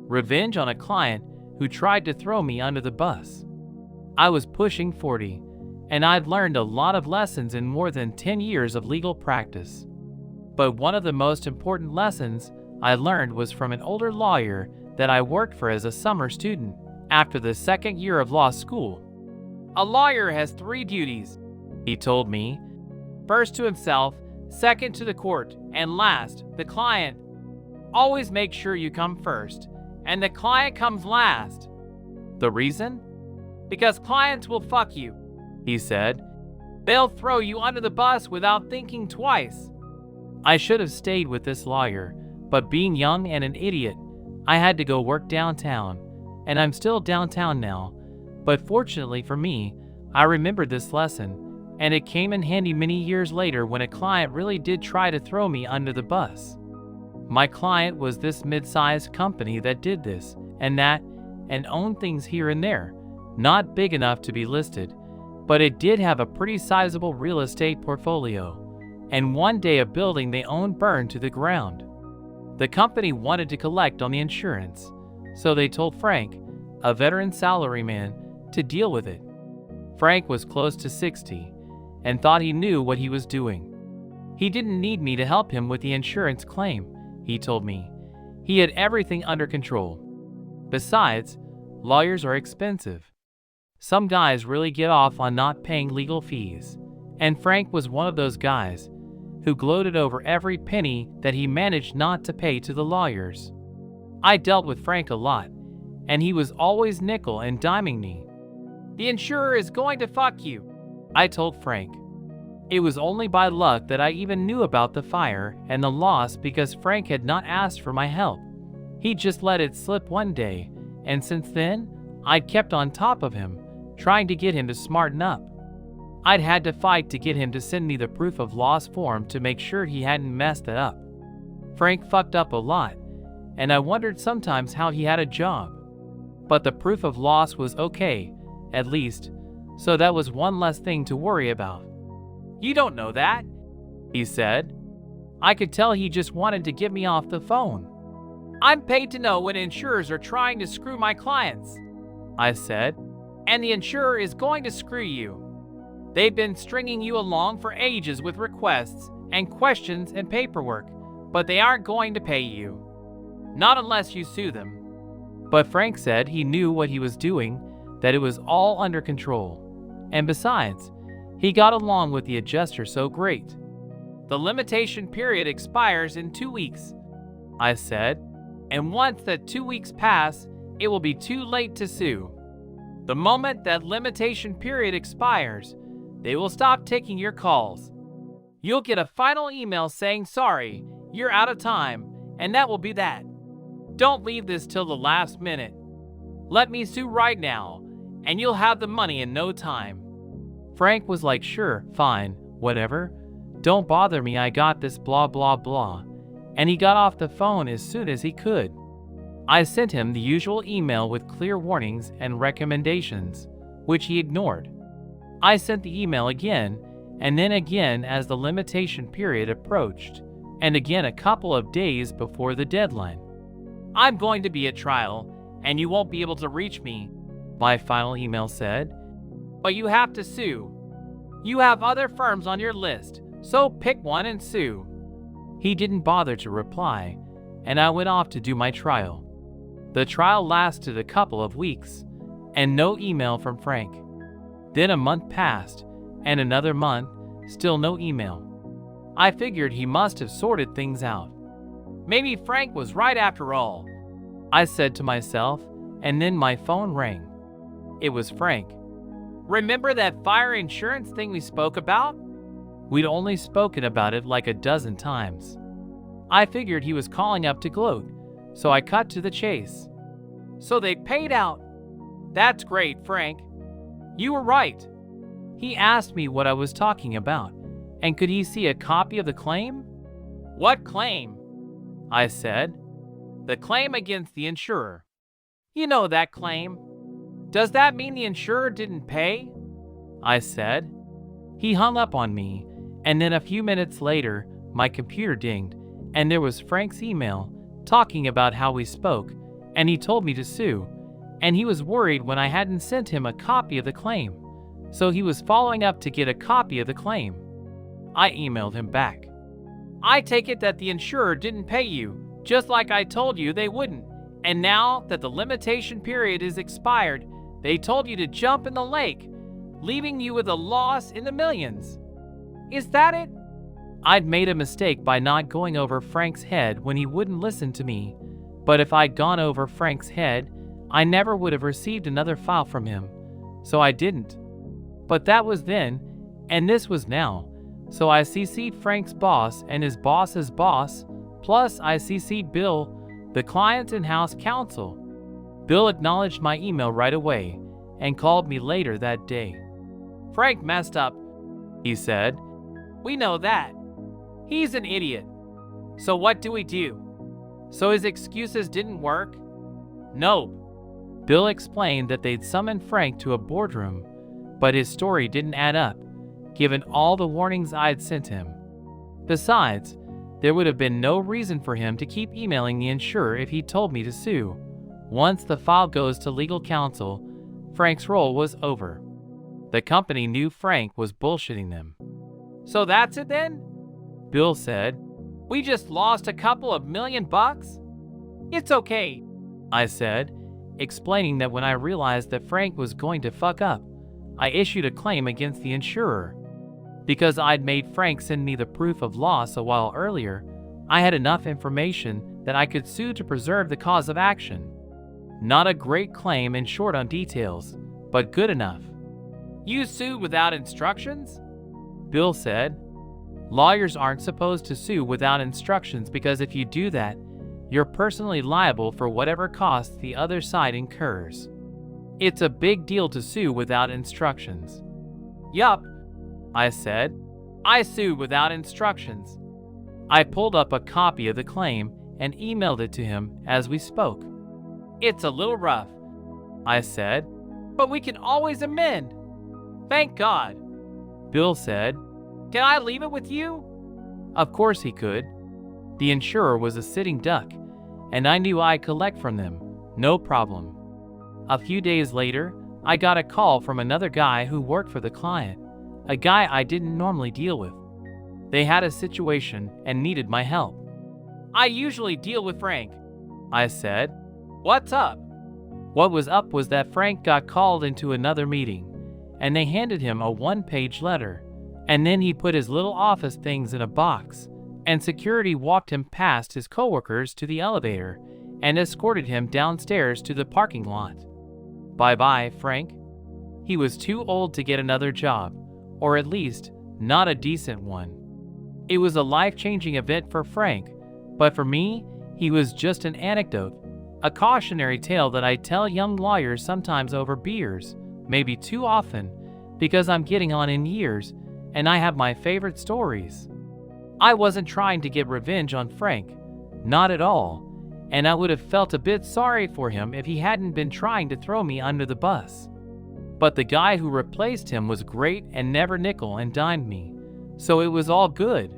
Revenge on a client who tried to throw me under the bus. I was pushing 40, and I'd learned a lot of lessons in more than 10 years of legal practice. But one of the most important lessons I learned was from an older lawyer that I worked for as a summer student after the second year of law school. A lawyer has 3 duties, he told me. First to himself, second to the court, and last, the client. Always make sure you come first, and the client comes last. The reason? Because clients will fuck you, he said. They'll throw you under the bus without thinking twice. I should have stayed with this lawyer, but being young and an idiot, I had to go work downtown, and I'm still downtown now. But fortunately for me, I remembered this lesson, and it came in handy many years later when a client really did try to throw me under the bus. My client was this mid-sized company that did this and that and owned things here and there, not big enough to be listed, but it did have a pretty sizable real estate portfolio. And one day a building they owned burned to the ground. The company wanted to collect on the insurance, so they told Frank, a veteran salaryman, to deal with it. Frank was close to 60 and thought he knew what he was doing. He didn't need me to help him with the insurance claim, he told me. He had everything under control. Besides, lawyers are expensive. Some guys really get off on not paying legal fees, and Frank was one of those guys who gloated over every penny that he managed not to pay to the lawyers. I dealt with Frank a lot, and he was always nickel and diming me. The insurer is going to fuck you, I told Frank. It was only by luck that I even knew about the fire and the loss because Frank had not asked for my help. He just let it slip one day, and since then, I'd kept on top of him, trying to get him to smarten up. I'd had to fight to get him to send me the proof of loss form to make sure he hadn't messed it up. Frank fucked up a lot, and I wondered sometimes how he had a job. But the proof of loss was okay, at least, so that was one less thing to worry about. You don't know that, he said. I could tell he just wanted to get me off the phone. I'm paid to know when insurers are trying to screw my clients, I said, and the insurer is going to screw you. They've been stringing you along for ages with requests and questions and paperwork, but they aren't going to pay you. Not unless you sue them. But Frank said he knew what he was doing, that it was all under control. And besides, he got along with the adjuster so great. The limitation period expires in 2 weeks, I said, and once that 2 weeks pass, it will be too late to sue. The moment that limitation period expires, they will stop taking your calls. You'll get a final email saying, sorry, you're out of time, and that will be that. Don't leave this till the last minute. Let me sue right now, and you'll have the money in no time. Frank was like, sure, fine, whatever. Don't bother me, I got this, blah, blah, blah. And he got off the phone as soon as he could. I sent him the usual email with clear warnings and recommendations, which he ignored. I sent the email again, and then again as the limitation period approached, and again a couple of days before the deadline. I'm going to be at trial, and you won't be able to reach me, my final email said. But you have to sue. You have other firms on your list, so pick one and sue. He didn't bother to reply, and I went off to do my trial. The trial lasted a couple of weeks, and no email from Frank. Then a month passed, and another month, still no email. I figured he must have sorted things out. Maybe Frank was right after all, I said to myself, and then my phone rang. It was Frank. Remember that fire insurance thing we spoke about? We'd only spoken about it like a dozen times. I figured he was calling up to gloat, so I cut to the chase. So they paid out. That's great, Frank. You were right. He asked me what I was talking about, and could he see a copy of the claim? What claim? I said. The claim against the insurer. You know that claim. Does that mean the insurer didn't pay? I said. He hung up on me, and then a few minutes later, my computer dinged, and there was Frank's email talking about how we spoke and he told me to sue, and he was worried when I hadn't sent him a copy of the claim, so he was following up to get a copy of the claim. I emailed him back. I take it that the insurer didn't pay you, just like I told you they wouldn't, and now that the limitation period is expired, they told you to jump in the lake, leaving you with a loss in the millions. Is that it? I'd made a mistake by not going over Frank's head when he wouldn't listen to me, but if I'd gone over Frank's head, I never would have received another file from him, so I didn't. But that was then, and this was now, so I CC'd Frank's boss and his boss's boss, plus I CC'd Bill, the client's in-house counsel. Bill acknowledged my email right away and called me later that day. Frank messed up, he said. We know that. He's an idiot. So what do we do? So his excuses didn't work? No. Bill explained that they'd summoned Frank to a boardroom, but his story didn't add up, given all the warnings I'd sent him. Besides, there would have been no reason for him to keep emailing the insurer if he told me to sue. Once the file goes to legal counsel, Frank's role was over. The company knew Frank was bullshitting them. So that's it then? Bill said. We just lost a couple of $1,000,000? It's okay, I said, explaining that when I realized that Frank was going to fuck up, I issued a claim against the insurer. Because I'd made Frank send me the proof of loss a while earlier, I had enough information that I could sue to preserve the cause of action. Not a great claim and short on details, but good enough. You sued without instructions? Bill said. Lawyers aren't supposed to sue without instructions because if you do that, you're personally liable for whatever costs the other side incurs. It's a big deal to sue without instructions. Yup, I said. I sued without instructions. I pulled up a copy of the claim and emailed it to him as we spoke. It's a little rough, I said, but we can always amend. Thank God. Bill said, Can I leave it with you? Of course he could. The insurer was a sitting duck, and I knew I'd collect from them, no problem. A few days later, I got a call from another guy who worked for the client, a guy I didn't normally deal with. They had a situation and needed my help. I usually deal with Frank, I said. What's up? What was up was that Frank got called into another meeting, and they handed him a one-page letter, and then he put his little office things in a box, and security walked him past his coworkers to the elevator and escorted him downstairs to the parking lot. Bye-bye, Frank. He was too old to get another job, or at least not a decent one. It was a life-changing event for Frank, but for me, he was just an anecdote, a cautionary tale that I tell young lawyers sometimes over beers, maybe too often, because I'm getting on in years and I have my favorite stories. I wasn't trying to get revenge on Frank, not at all, and I would have felt a bit sorry for him if he hadn't been trying to throw me under the bus. But the guy who replaced him was great and never nickel and dimed me, so it was all good.